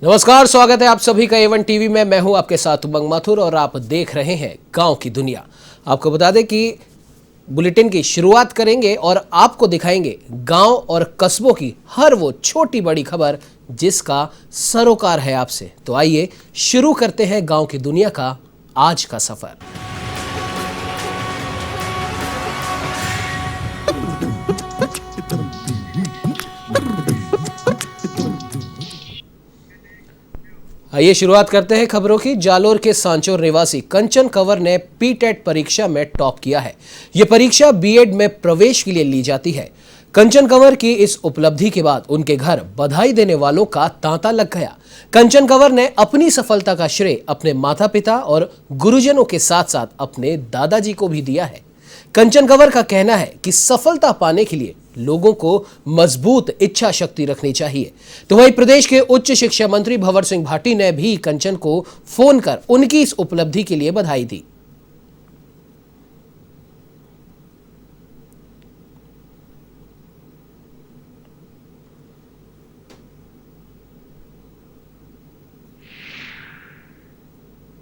नमस्कार, स्वागत है आप सभी का A1 टीवी में। मैं हूं आपके साथ उमंग माथुर और आप देख रहे हैं गांव की दुनिया। आपको बता दें कि बुलेटिन की शुरुआत करेंगे और आपको दिखाएंगे गांव और कस्बों की हर वो छोटी बड़ी खबर जिसका सरोकार है आपसे। तो आइए शुरू करते हैं गांव की दुनिया का आज का सफर। आइए शुरुआत करते हैं खबरों की। जालोर के सांचौर निवासी कंचन कंवर ने पीटेट परीक्षा में टॉप किया है। यह परीक्षा बीएड में प्रवेश के लिए ली जाती है। कंचन कंवर की इस उपलब्धि के बाद उनके घर बधाई देने वालों का तांता लग गया। कंचन कंवर ने अपनी सफलता का श्रेय अपने माता पिता और गुरुजनों के साथ साथ अपने दादाजी को भी दिया है। कंचन कंवर का कहना है कि सफलता पाने के लिए लोगों को मजबूत इच्छा शक्ति रखनी चाहिए। तो वहीं प्रदेश के उच्च शिक्षा मंत्री भंवर सिंह भाटी ने भी कंचन को फोन कर उनकी इस उपलब्धि के लिए बधाई दी।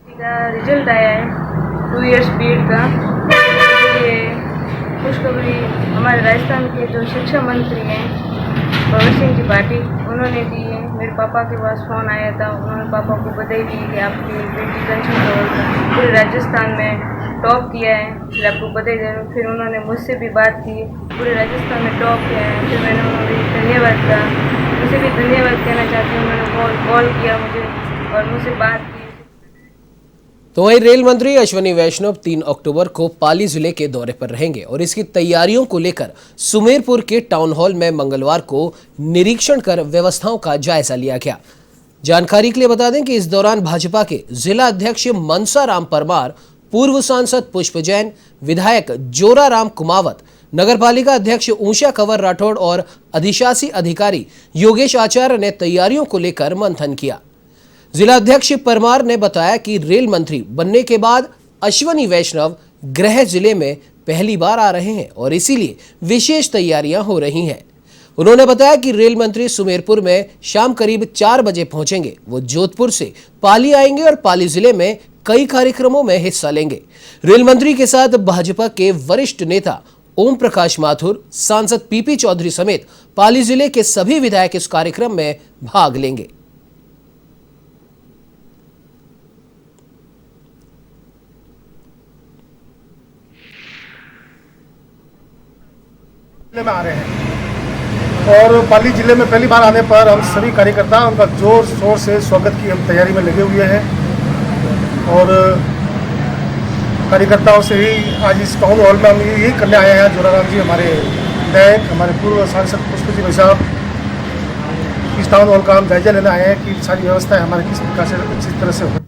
रिजल्ट आया है 2 इयर्स बीएड का। ये खुशखबरी हमारे राजस्थान के जो शिक्षा मंत्री हैं भंवर सिंह जी भाटी उन्होंने दी है। मेरे पापा के पास फ़ोन आया था, उन्होंने पापा को बधाई दी कि आपकी बेटी कंचन कंवर पूरे राजस्थान में टॉप किया है, फिर आपको बधाई दे रहा हूँ। फिर उन्होंने मुझसे भी बात की, पूरे राजस्थान में टॉप किया है। फिर मैंने उन्होंने धन्यवाद कहा, मुझे भी धन्यवाद कहना चाहती हूँ। उन्होंने कॉल किया मुझे और मुझसे बात की। तो वहीं रेल मंत्री अश्विनी वैष्णव 3 अक्टूबर को पाली जिले के दौरे पर रहेंगे और इसकी तैयारियों को लेकर सुमेरपुर के टाउन हॉल में मंगलवार को निरीक्षण कर व्यवस्थाओं का जायजा लिया गया। जानकारी के लिए बता दें कि इस दौरान भाजपा के जिला अध्यक्ष मनसा राम परमार, पूर्व सांसद पुष्प जैन, विधायक जोरा राम कुमावत, नगरपालिका अध्यक्ष ऊषा कंवर राठौड़ और अधिशासी अधिकारी योगेश आचार्य ने तैयारियों को लेकर मंथन किया। जिला अध्यक्ष परमार ने बताया कि रेल मंत्री बनने के बाद अश्विनी वैष्णव गृह जिले में पहली बार आ रहे हैं और इसीलिए विशेष तैयारियां हो रही हैं। उन्होंने बताया कि रेल मंत्री सुमेरपुर में शाम करीब 4 बजे पहुंचेंगे। वो जोधपुर से पाली आएंगे और पाली जिले में कई कार्यक्रमों में हिस्सा लेंगे। रेल मंत्री के साथ भाजपा के वरिष्ठ नेता ओम प्रकाश माथुर, सांसद पीपी चौधरी समेत पाली जिले के सभी विधायक इस कार्यक्रम में भाग लेंगे। में आ रहे हैं और पाली जिले में पहली बार आने पर हम सभी कार्यकर्ता उनका जोर शोर से स्वागत की हम तैयारी में लगे हुए हैं और कार्यकर्ताओं से ही आज इस टाउन हॉल में हम यही करने आए हैं। जोराराम जी हमारे विधायक, हमारे पूर्व सांसद पुष्प जी भाई साहब, इस टाउन हॉल का हम जायजा लेने आए हैं कि सारी व्यवस्था हमारे किस प्रकार से अच्छी तरह से हो।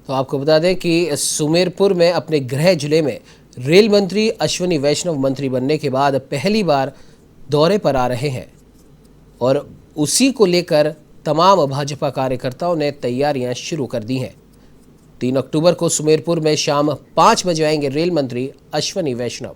तो आपको बता दें कि सुमेरपुर में अपने गृह जिले में रेल मंत्री अश्विनी वैष्णव मंत्री बनने के बाद पहली बार दौरे पर आ रहे हैं और उसी को लेकर तमाम भाजपा कार्यकर्ताओं ने तैयारियां शुरू कर दी हैं। 3 अक्टूबर को सुमेरपुर में शाम 5 बजे आएंगे रेल मंत्री अश्विनी वैष्णव।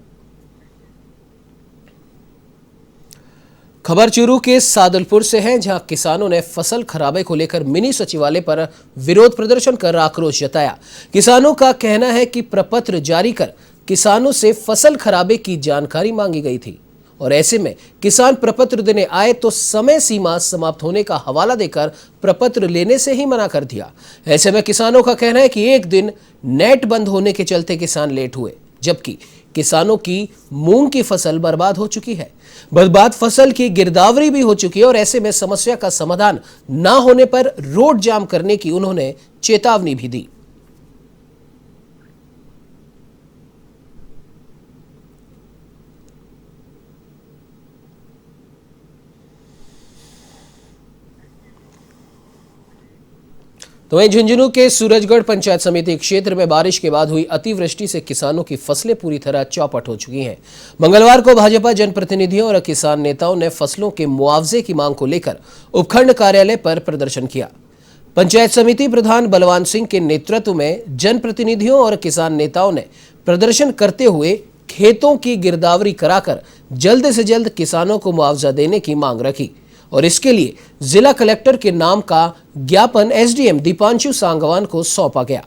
खबर चूरू के सादुलपुर से है, जहां किसानों ने फसल खराबे को लेकर मिनी सचिवालय पर विरोध प्रदर्शन कर आक्रोश जताया। किसानों का कहना है कि प्रपत्र जारी कर किसानों से फसल खराबे की जानकारी मांगी गई थी और ऐसे में किसान प्रपत्र देने आए तो समय सीमा समाप्त होने का हवाला देकर प्रपत्र लेने से ही मना कर दिया। ऐसे में किसानों का कहना है कि एक दिन नेट बंद होने के चलते किसान लेट हुए, जबकि किसानों की मूंग की फसल बर्बाद हो चुकी है। बर्बाद फसल की गिरदावरी भी हो चुकी है और ऐसे में समस्या का समाधान ना होने पर रोड जाम करने की उन्होंने चेतावनी भी दी। तो वहीं झुंझुनू के सूरजगढ़ पंचायत समिति क्षेत्र में बारिश के बाद हुई अतिवृष्टि से किसानों की फसलें पूरी तरह चौपट हो चुकी हैं। मंगलवार को भाजपा जनप्रतिनिधियों और किसान नेताओं ने फसलों के मुआवजे की मांग को लेकर उपखंड कार्यालय पर प्रदर्शन किया। पंचायत समिति प्रधान बलवान सिंह के नेतृत्व में जनप्रतिनिधियों और किसान नेताओं ने प्रदर्शन करते हुए खेतों की गिरदावरी कराकर जल्द से जल्द किसानों को मुआवजा देने की मांग रखी और इसके लिए जिला कलेक्टर के नाम का ज्ञापन एसडीएम दीपांशु सांगवान को सौंपा गया।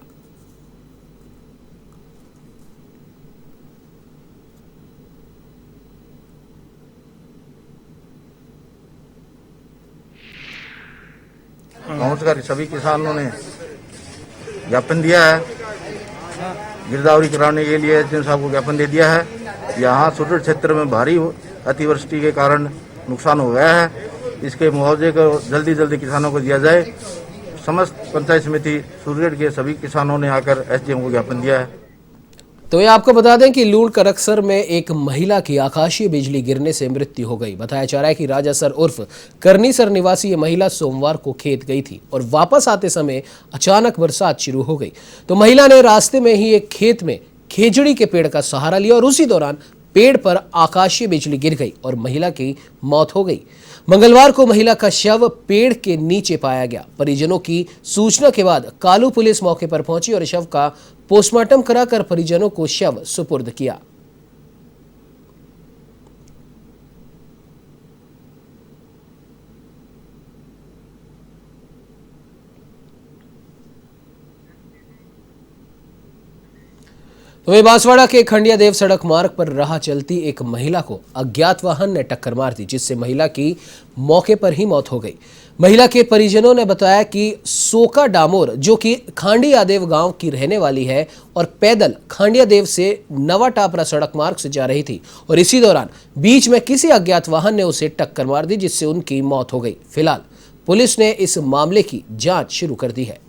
पहुंचकर सभी किसानों ने ज्ञापन दिया है। गिरदावरी कराने के लिए एसडीएम साहब को ज्ञापन दे दिया है। यहाँ सुदृढ़ क्षेत्र में भारी अतिवृष्टि के कारण नुकसान हो गया है। इसके मुआवजे को जल्दी जल्दी किसानों को दिया जाए। समस्त पंचायत समिति सुदृढ़ के सभी किसानों ने आकर एसडीएम को ज्ञापन दिया है। तो ये आपको बता दें कि लूण करकसर में एक महिला की आकाशीय बिजली गिरने से मृत्यु हो गई। बताया जा रहा है कि राजासर उर्फ करनीसर निवासी ये महिला सोमवार को खेत गई थी और वापस आते समय अचानक बरसात शुरू हो गई। तो महिला ने रास्ते में ही एक खेत में खेजड़ी के पेड़ का सहारा लिया और उसी दौरान पेड़ पर आकाशीय बिजली गिर गई और महिला की मौत हो गई। मंगलवार को महिला का शव पेड़ के नीचे पाया गया। परिजनों की सूचना के बाद कालू पुलिस मौके पर पहुंची और शव का पोस्टमार्टम कराकर परिजनों को शव सुपुर्द किया। तो वही बांसवाड़ा के खंडिया देव सड़क मार्ग पर राह चलती एक महिला को अज्ञात वाहन ने टक्कर मार दी, जिससे महिला की मौके पर ही मौत हो गई। महिला के परिजनों ने बताया कि सोका डामोर, जो कि खांडिया देव गांव की रहने वाली है और पैदल खांडिया देव से नवा टापरा सड़क मार्ग से जा रही थी और इसी दौरान बीच में किसी अज्ञात वाहन ने उसे टक्कर मार दी, जिससे उनकी मौत हो गई। फिलहाल पुलिस ने इस मामले की जांच शुरू कर दी है।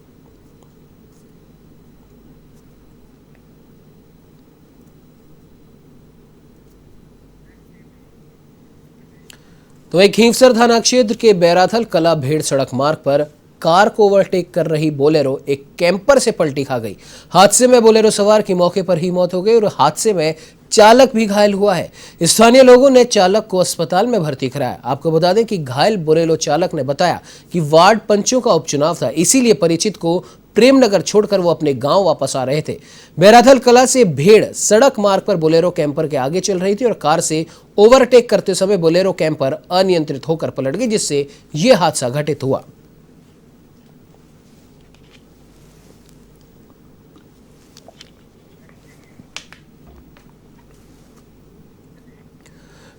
तो एक खींवसर थाना क्षेत्र के बैराथल कला भेड़ सड़क मार्ग पर कार को ओवरटेक कर रही बोलेरो एक कैंपर से पलटी खा गई। हादसे में बोलेरो सवार की मौके पर ही मौत हो गई और हादसे में चालक भी घायल हुआ है। स्थानीय लोगों ने चालक को अस्पताल में भर्ती कराया। आपको बता दें कि घायल बोलेरो चालक ने बताया कि वार्ड पंचों का उपचुनाव था, इसीलिए परिचित को प्रेमनगर छोड़कर वो अपने गांव वापस आ रहे थे। बैराथल कला से भेड़ सड़क मार्ग पर बोलेरो कैंपर के आगे चल रही थी और कार से ओवरटेक करते समय बोलेरो कैंपर अनियंत्रित होकर पलट गई, जिससे यह हादसा घटित हुआ।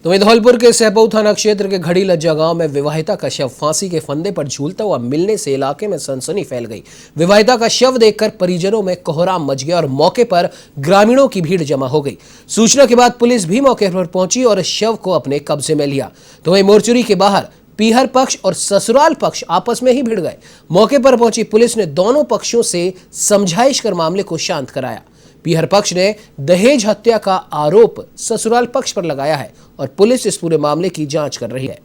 तो वहीं धौलपुर के सहपऊ थाना क्षेत्र के घड़ी लज्जा गांव में विवाहिता का शव फांसी के फंदे पर झूलता हुआ मिलने से इलाके में सनसनी फैल गई। विवाहिता का शव देखकर परिजनों में कोहराम मच गया और मौके पर ग्रामीणों की भीड़ जमा हो गई। सूचना के बाद पुलिस भी मौके पर पहुंची और शव को अपने कब्जे में लिया। तो वहीं मोर्चरी के बाहर पीहर पक्ष और ससुराल पक्ष आपस में ही भिड़ गए। मौके पर पहुंची पुलिस ने दोनों पक्षों से समझाइश कर मामले को शांत कराया। पीहर पक्ष ने दहेज हत्या का आरोप ससुराल पक्ष पर लगाया है और पुलिस इस पूरे मामले की जांच कर रही है।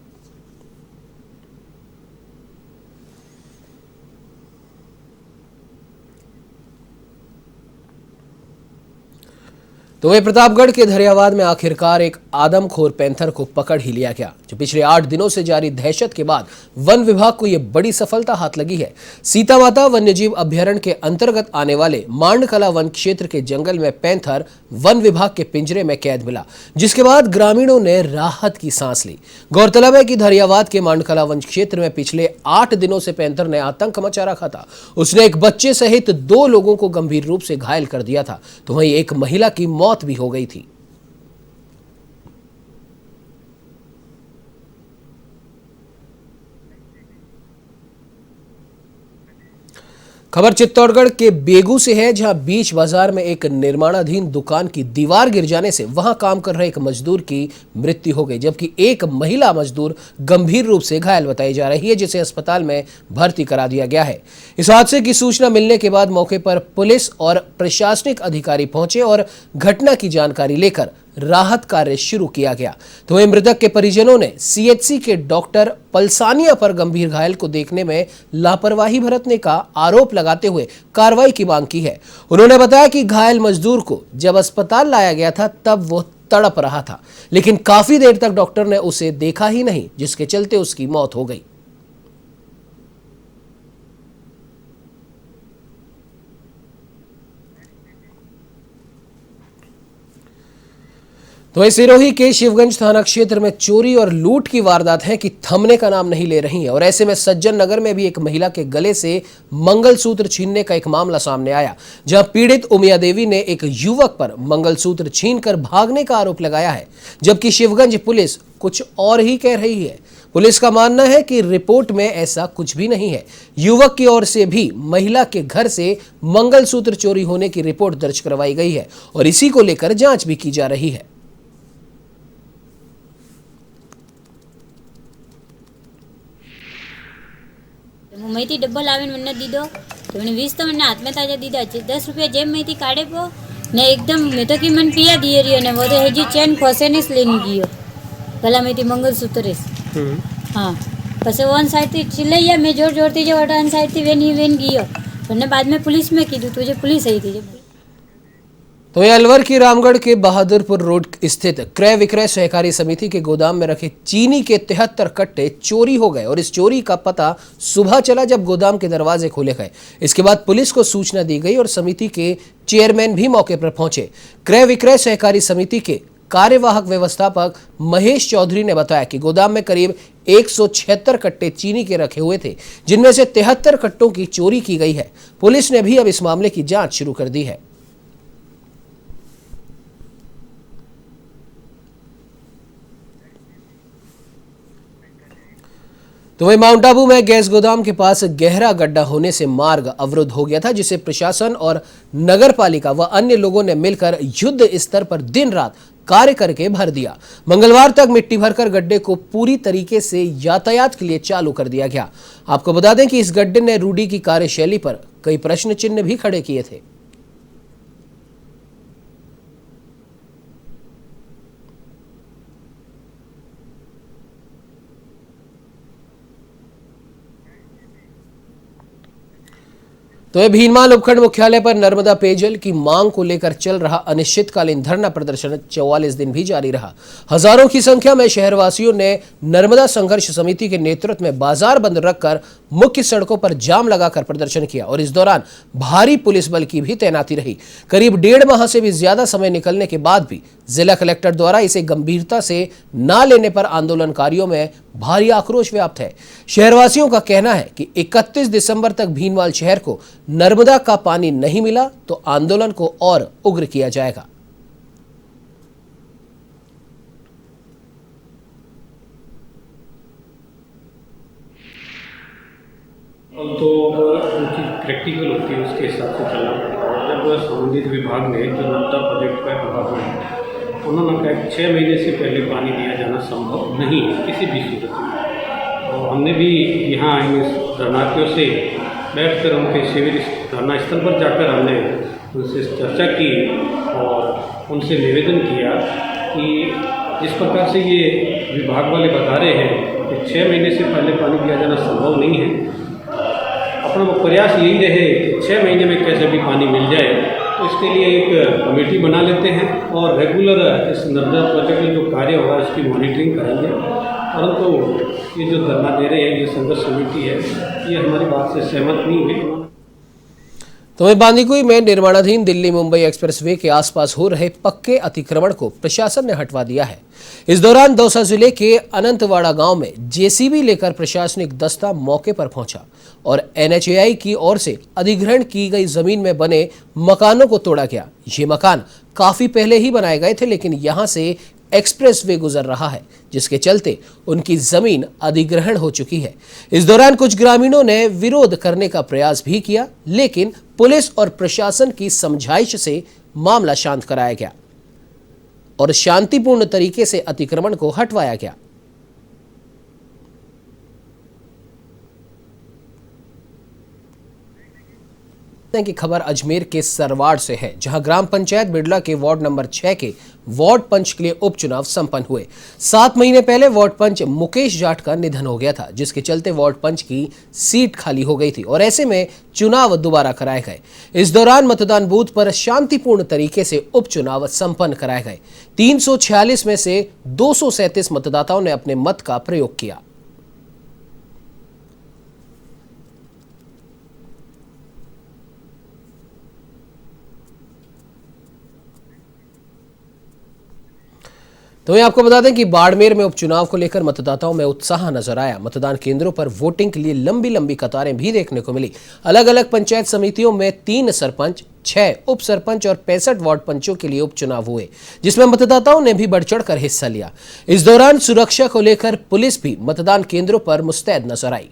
तो वही प्रतापगढ़ के धरियावाद में आखिरकार एक आदमखोर पैंथर को पकड़ ही लिया गया, जो पिछले 8 दिनों से जारी दहशत के बाद वन विभाग को यह बड़ी सफलता हाथ लगी है। सीता माता वन्यजीव अभ्यारण्य के अंतर्गत आने वाले मांडकला वन क्षेत्र के जंगल में पैंथर वन विभाग के पिंजरे में कैद मिला, जिसके बाद ग्रामीणों ने राहत की सांस ली। गौरतलब है कि धरियावाद के मांडकला वन क्षेत्र में पिछले 8 दिनों से पैंथर ने आतंक मचा रखा था। उसने एक बच्चे सहित 2 लोगों को गंभीर रूप से घायल कर दिया था, तो वहीं एक महिला की मौत भी हो गई थी। खबर चित्तौड़गढ़ के बेगू से है, जहां बीच बाजार में एक निर्माणाधीन दुकान की दीवार गिर जाने से वहां काम कर रहे एक मजदूर की मृत्यु हो गई, जबकि एक महिला मजदूर गंभीर रूप से घायल बताई जा रही है, जिसे अस्पताल में भर्ती करा दिया गया है। इस हादसे की सूचना मिलने के बाद मौके पर पुलिस और प्रशासनिक अधिकारी पहुंचे और घटना की जानकारी लेकर राहत कार्य शुरू किया गया। तो वहीं मृतक के परिजनों ने सीएचसी के डॉक्टर पलसानिया पर गंभीर घायल को देखने में लापरवाही बरतने का आरोप लगाते हुए कार्रवाई की मांग की है। उन्होंने बताया कि घायल मजदूर को जब अस्पताल लाया गया था तब वो तड़प रहा था, लेकिन काफी देर तक डॉक्टर ने उसे देखा ही नहीं, जिसके चलते उसकी मौत हो गई। तो वहीं सिरोही के शिवगंज थाना क्षेत्र में चोरी और लूट की वारदातें कि थमने का नाम नहीं ले रही हैं और ऐसे में सज्जन नगर में भी एक महिला के गले से मंगलसूत्र छीनने का एक मामला सामने आया, जहां पीड़ित उमिया देवी ने एक युवक पर मंगलसूत्र छीनकर भागने का आरोप लगाया है, जबकि शिवगंज पुलिस कुछ और ही कह रही है। पुलिस का मानना है कि रिपोर्ट में ऐसा कुछ भी नहीं है। युवक की ओर से भी महिला के घर से मंगलसूत्र चोरी होने की रिपोर्ट दर्ज करवाई गई है और इसी को लेकर जांच भी की जा रही है। माहिती डब्बा लावीने મને દીધો તો મને 20 તો મને હાથમાં તાજા દીધા છે 10 રૂપિયા જેમ માહિતી કાઢે પો ને एकदम मैं तो कि मन पिया दिए रही ने वो तो हेजी चेन फसेने लेने गयो गला में थी मंगलसूत्र हाँ પછી वन साइड थी चिल्लाया मैं जोर जोरती जो वन साइड थी वेन गयो तो बाद में पुलिस में कीधु तुझे पुलिस आई थी। तो ये अलवर की रामगढ़ के बहादुरपुर रोड स्थित क्रय विक्रय सहकारी समिति के गोदाम में रखे चीनी के 73 कट्टे चोरी हो गए और इस चोरी का पता सुबह चला जब गोदाम के दरवाजे खोले गए। इसके बाद पुलिस को सूचना दी गई और समिति के चेयरमैन भी मौके पर पहुंचे। क्रय विक्रय सहकारी समिति के कार्यवाहक व्यवस्थापक महेश चौधरी ने बताया कि गोदाम में करीब 176 कट्टे चीनी के रखे हुए थे, जिनमें से 73 कट्टों की चोरी की गई है। पुलिस ने भी अब इस मामले की जांच शुरू कर दी है। तो वही माउंट आबू में गैस गोदाम के पास गहरा गड्ढा होने से मार्ग अवरुद्ध हो गया था, जिसे प्रशासन और नगर पालिका व अन्य लोगों ने मिलकर युद्ध स्तर पर दिन रात कार्य करके भर दिया। मंगलवार तक मिट्टी भरकर गड्ढे को पूरी तरीके से यातायात के लिए चालू कर दिया गया। आपको बता दें कि इस गड्ढे ने रूडी की कार्यशैली पर कई प्रश्न चिन्ह भी खड़े किए थे। तो भीनमाल उपखंड मुख्यालय पर नर्मदा पेयजल की मांग को लेकर चल रहा अनिश्चितकालीन धरना प्रदर्शन 44 दिन भी जारी रहा। हजारों की संख्या में शहरवासियों ने नर्मदा संघर्ष समिति के नेतृत्व में बाजार बंद रखकर मुख्य सड़कों पर जाम लगाकर प्रदर्शन किया और इस दौरान भारी पुलिस बल की भी तैनाती रही। करीब 1.5 माह से भी ज्यादा समय निकलने के बाद भी जिला कलेक्टर द्वारा इसे गंभीरता से न लेने पर आंदोलनकारियों में भारी आक्रोश व्याप्त है। शहरवासियों का कहना है कि 31 दिसंबर तक भीनमाल शहर को नर्मदा का पानी नहीं मिला तो आंदोलन को और उग्र किया जाएगा। अब तो उनकी प्रैक्टिकल होती है उसके हिसाब से चलना पड़ेगा। जब संबंधित विभाग ने जो नर्मदा प्रोजेक्ट का विभाग है उन्होंने कहा 6 महीने से पहले पानी दिया जाना संभव नहीं है किसी भी सूरत में। और हमने भी यहाँ शरणार्थियों से बैठकर उनके शिविर धरना स्थल पर जाकर हमने उनसे चर्चा की और उनसे निवेदन किया कि जिस प्रकार से ये विभाग वाले बता रहे हैं कि 6 महीने से पहले पानी दिया जाना संभव नहीं है, अपना वो प्रयास यही रहे कि 6 महीने में कैसे भी पानी मिल जाए। तो इसके लिए एक कमेटी बना लेते हैं और रेगुलर इस नर्मदा प्रोजेक्ट में जो कार्य होगा इसकी मॉनिटरिंग करेंगे। परंतु ये जो धरना दे रहे हैं ये संघर्ष समिति है, ये हमारी बात से सहमत नहीं हुई। तो बांदीकुई में निर्माणाधीन दिल्ली मुंबई एक्सप्रेसवे के आसपास हो रहे पक्के अतिक्रमण को प्रशासन ने हटवा दिया है। इस दौरान दौसा जिले के अनंतवाड़ा गांव में जेसीबी लेकर प्रशासनिक दस्ता मौके पर पहुंचा और एनएचएआई की ओर से अधिग्रहण की गई जमीन में बने मकानों को तोड़ा गया। ये मकान काफी पहले ही बनाए गए थे, लेकिन यहां से एक्सप्रेसवे गुजर रहा है, जिसके चलते उनकी जमीन अधिग्रहण हो चुकी है। इस दौरान कुछ ग्रामीणों ने विरोध करने का प्रयास भी किया, लेकिन पुलिस और प्रशासन की समझाइश से मामला शांत कराया गया और शांतिपूर्ण तरीके से अतिक्रमण को हटवाया गया। की खबर अजमेर के सरवाड़ से है, जहां ग्राम पंचायत बिड़ला के वार्ड नंबर 6 के वार्ड पंच के लिए उपचुनाव संपन्न हुए। 7 महीने पहले वार्ड पंच मुकेश जाट का निधन हो गया था, जिसके चलते वार्ड पंच की सीट खाली हो गई थी और ऐसे में चुनाव दोबारा कराए गए। इस दौरान मतदान बूथ पर शांतिपूर्ण तरीके से उपचुनाव संपन्न कराए गए। 346 में से 237 मतदाताओं ने अपने मत का प्रयोग किया। तो वहीं आपको बता दें कि बाड़मेर में उपचुनाव को लेकर मतदाताओं में उत्साह नजर आया। मतदान केंद्रों पर वोटिंग के लिए लंबी लंबी कतारें भी देखने को मिली। अलग अलग पंचायत समितियों में 3 सरपंच, 6 उप सरपंच और 65 वार्ड पंचों के लिए उपचुनाव हुए, जिसमें मतदाताओं ने भी बढ़ चढ़कर हिस्सा लिया। इस दौरान सुरक्षा को लेकर पुलिस भी मतदान केंद्रों पर मुस्तैद नजर आई।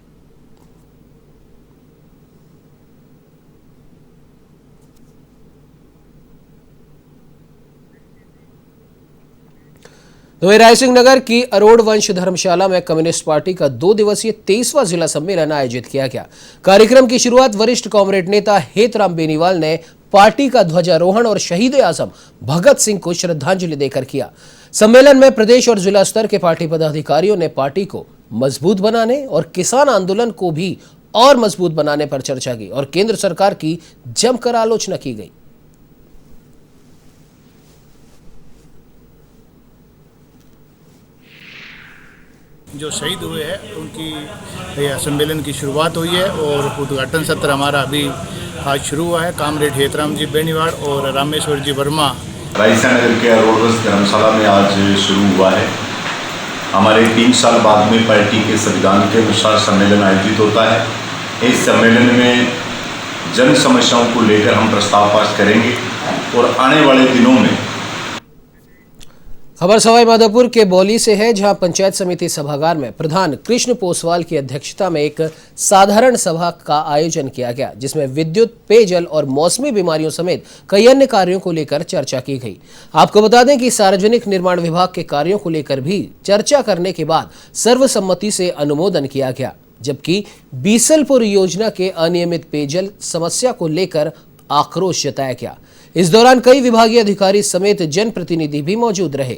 तो वहीं रायसिंह नगर की अरोड़ वंश धर्मशाला में कम्युनिस्ट पार्टी का 2 दिवसीय 23वां जिला सम्मेलन आयोजित किया गया। कार्यक्रम की शुरुआत वरिष्ठ कॉमरेड नेता हेतराम बेनीवाल ने पार्टी का ध्वजारोहण और शहीद आजम भगत सिंह को श्रद्धांजलि देकर किया। सम्मेलन में प्रदेश और जिला स्तर के पार्टी पदाधिकारियों ने पार्टी को मजबूत बनाने और किसान आंदोलन को भी और मजबूत बनाने पर चर्चा की और केंद्र सरकार की जमकर आलोचना की गई। जो शहीद हुए हैं उनकी सम्मेलन की शुरुआत हुई है और उद्घाटन सत्र हमारा अभी आज शुरू हुआ है। कामरेड हेतराम जी बेनीवाल और रामेश्वर जी वर्मा रायसिंह नगर के अरोड़ वंश धर्मशाला में आज शुरू हुआ है। हमारे 3 साल बाद में पार्टी के संविधान के अनुसार सम्मेलन आयोजित होता है। इस सम्मेलन में जन समस्याओं को लेकर हम प्रस्ताव पास करेंगे और आने वाले दिनों में। खबर सवाई माधोपुर के बौली से है, जहां पंचायत समिति सभागार में प्रधान कृष्ण पोसवाल की अध्यक्षता में एक साधारण सभा का आयोजन किया गया, जिसमें विद्युत, पेयजल और मौसमी बीमारियों समेत कई अन्य कार्यों को लेकर चर्चा की गई। आपको बता दें कि सार्वजनिक निर्माण विभाग के कार्यों को लेकर भी चर्चा करने के बाद सर्वसम्मति से अनुमोदन किया गया, जबकि बीसलपुर योजना के अनियमित पेयजल समस्या को लेकर आक्रोश जताया गया। इस दौरान कई विभागीय अधिकारी समेत जनप्रतिनिधि भी मौजूद रहे।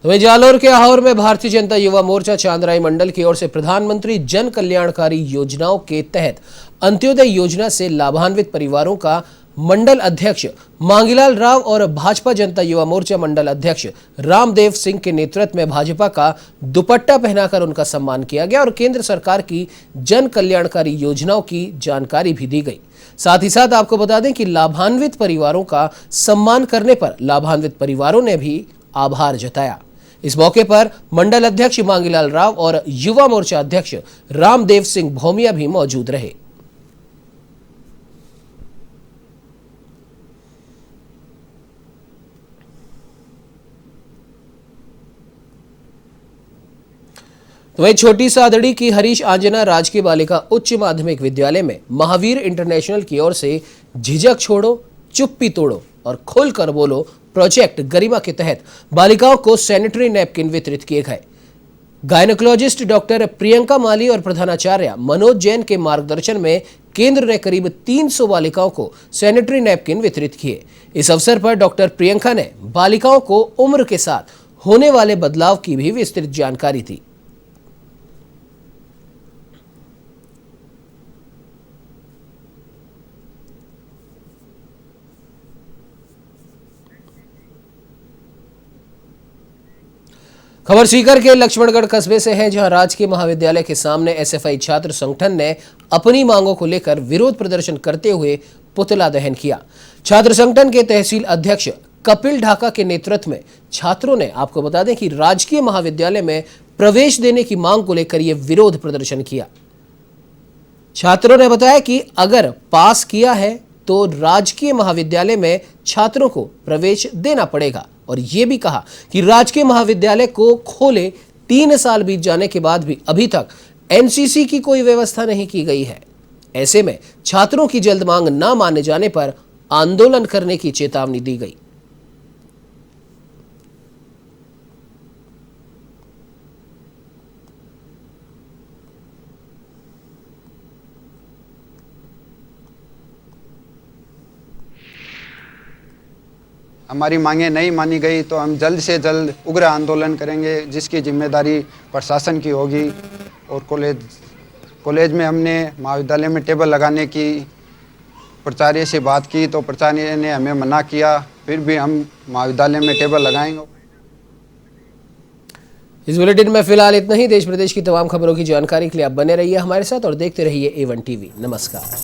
तो वहीं जालोर के आहोर में भारतीय जनता युवा मोर्चा चांदराई मंडल की ओर से प्रधानमंत्री जन कल्याणकारी योजनाओं के तहत अंत्योदय योजना से लाभान्वित परिवारों का मंडल अध्यक्ष मांगीलाल राव और भाजपा जनता युवा मोर्चा मंडल अध्यक्ष रामदेव सिंह के नेतृत्व में भाजपा का दुपट्टा पहनाकर उनका सम्मान किया गया और केंद्र सरकार की जन कल्याणकारी योजनाओं की जानकारी भी दी गई। साथ ही साथ आपको बता दें कि लाभान्वित परिवारों का सम्मान करने पर लाभान्वित परिवारों ने भी आभार जताया। इस मौके पर मंडल अध्यक्ष मांगीलाल राव और युवा मोर्चा अध्यक्ष रामदेव सिंह भौमिया भी मौजूद रहे। तो वही छोटी सादड़ी की हरीश आंजना राजकीय बालिका उच्च माध्यमिक विद्यालय में महावीर इंटरनेशनल की ओर से झिझक छोड़ो, चुप्पी तोड़ो और खुलकर बोलो प्रोजेक्ट गरिमा के तहत बालिकाओं को सैनिटरी नैपकिन वितरित किए गए। गायनेकोलॉजिस्ट डॉक्टर प्रियंका माली और प्रधानाचार्य मनोज जैन के मार्गदर्शन में केंद्र ने करीब 300 बालिकाओं को सैनिटरी नैपकिन वितरित किए। इस अवसर पर डॉक्टर प्रियंका ने बालिकाओं को उम्र के साथ होने वाले बदलाव की भी विस्तृत जानकारी दी। खबर सीकर के लक्ष्मणगढ़ कस्बे से है, जहां राजकीय महाविद्यालय के सामने एसएफआई छात्र संगठन ने अपनी मांगों को लेकर विरोध प्रदर्शन करते हुए पुतला दहन किया। छात्र संगठन के तहसील अध्यक्ष कपिल ढाका के नेतृत्व में छात्रों ने, आपको बता दें कि राजकीय महाविद्यालय में प्रवेश देने की मांग को लेकर यह विरोध प्रदर्शन किया। छात्रों ने बताया कि अगर पास किया है तो राजकीय महाविद्यालय में छात्रों को प्रवेश देना पड़ेगा और यह भी कहा कि राजकीय महाविद्यालय को खोले 3 साल बीत जाने के बाद भी अभी तक एनसीसी की कोई व्यवस्था नहीं की गई है। ऐसे में छात्रों की जल्द मांग न माने जाने पर आंदोलन करने की चेतावनी दी गई। हमारी मांगें नहीं मानी गई तो हम जल्द से जल्द उग्र आंदोलन करेंगे, जिसकी जिम्मेदारी प्रशासन की होगी। और कॉलेज में हमने महाविद्यालय में टेबल लगाने की प्राचार्य से बात की तो प्राचार्य ने हमें मना किया, फिर भी हम महाविद्यालय में टेबल लगाएंगे। इस बुलेटिन में फिलहाल इतना ही। देश प्रदेश की तमाम खबरों की जानकारी के लिए आप बने रहिए हमारे साथ और देखते रहिए A1 TV। नमस्कार।